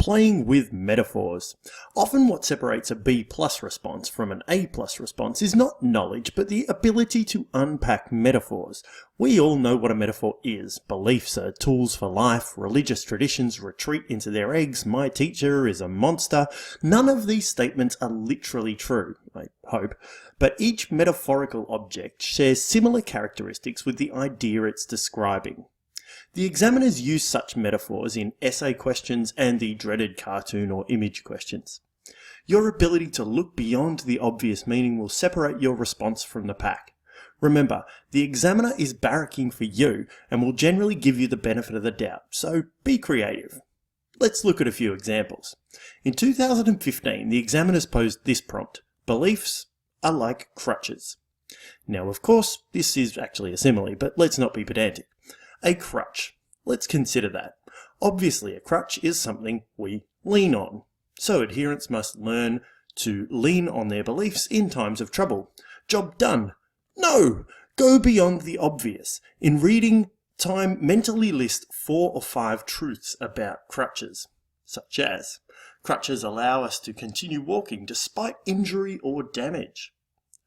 playing with metaphors. Often what separates a B+ response from an A+ response is not knowledge, but the ability to unpack metaphors. We all know what a metaphor is. Beliefs are tools for life, religious traditions retreat into their eggs, my teacher is a monster. None of these statements are literally true, I hope, but each metaphorical object shares similar characteristics with the idea it's describing. The examiners use such metaphors in essay questions and the dreaded cartoon or image questions. Your ability to look beyond the obvious meaning will separate your response from the pack. Remember, the examiner is barracking for you and will generally give you the benefit of the doubt, so be creative. Let's look at a few examples. In 2015, the examiners posed this prompt: beliefs are like crutches. Now, of course, this is actually a simile, but let's not be pedantic. A crutch. Let's consider that. Obviously, a crutch is something we lean on. So adherents must learn to lean on their beliefs in times of trouble. Job done. No! Go beyond the obvious. In reading time, mentally list 4 or 5 truths about crutches, such as crutches allow us to continue walking despite injury or damage.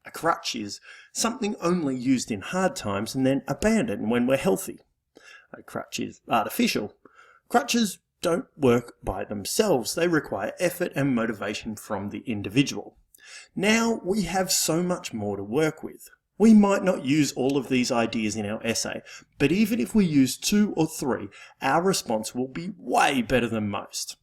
A crutch is something only used in hard times and then abandoned when we're healthy. A crutch is artificial. Crutches don't work by themselves. They require effort and motivation from the individual. Now we have so much more to work with. We might not use all of these ideas in our essay, but even if we use 2 or 3, our response will be way better than most.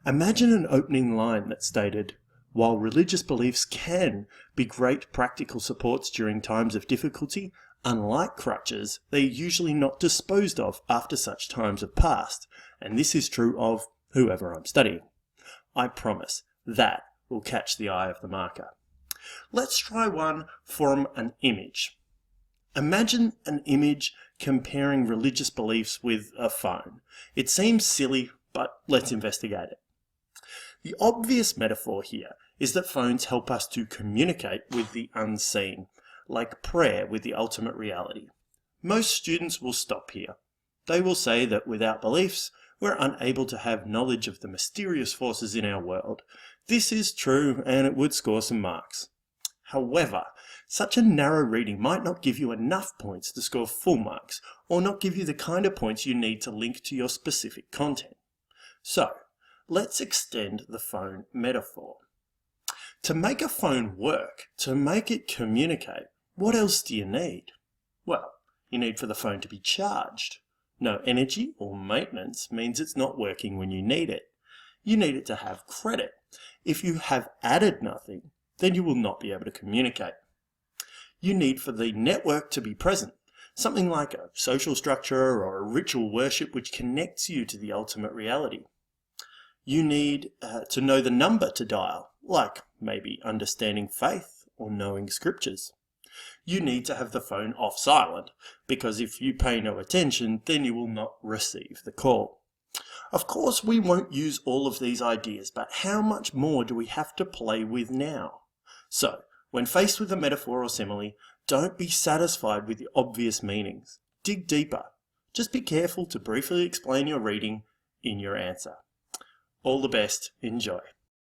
Imagine an opening line that stated, "While religious beliefs can be great practical supports during times of difficulty, unlike crutches, they are usually not disposed of after such times have passed, and this is true of whoever I'm studying." I promise that will catch the eye of the marker. Let's try one from an image. Imagine an image comparing religious beliefs with a phone. It seems silly, but let's investigate it. The obvious metaphor here is that phones help us to communicate with the unseen, like prayer with the ultimate reality. Most students will stop here. They will say that without beliefs, we're unable to have knowledge of the mysterious forces in our world. This is true, and it would score some marks. However, such a narrow reading might not give you enough points to score full marks, or not give you the kind of points you need to link to your specific content. So, let's extend the phone metaphor. To make a phone work, to make it communicate, what else do you need? Well, you need for the phone to be charged. No energy or maintenance means it's not working when you need it. You need it to have credit. If you have added nothing, then you will not be able to communicate. You need for the network to be present, something like a social structure or a ritual worship which connects you to the ultimate reality. You need to know the number to dial, like maybe understanding faith or knowing scriptures. You need to have the phone off silent, because if you pay no attention, then you will not receive the call. Of course, we won't use all of these ideas, but how much more do we have to play with now? So, when faced with a metaphor or simile, don't be satisfied with the obvious meanings. Dig deeper. Just be careful to briefly explain your reading in your answer. All the best. Enjoy.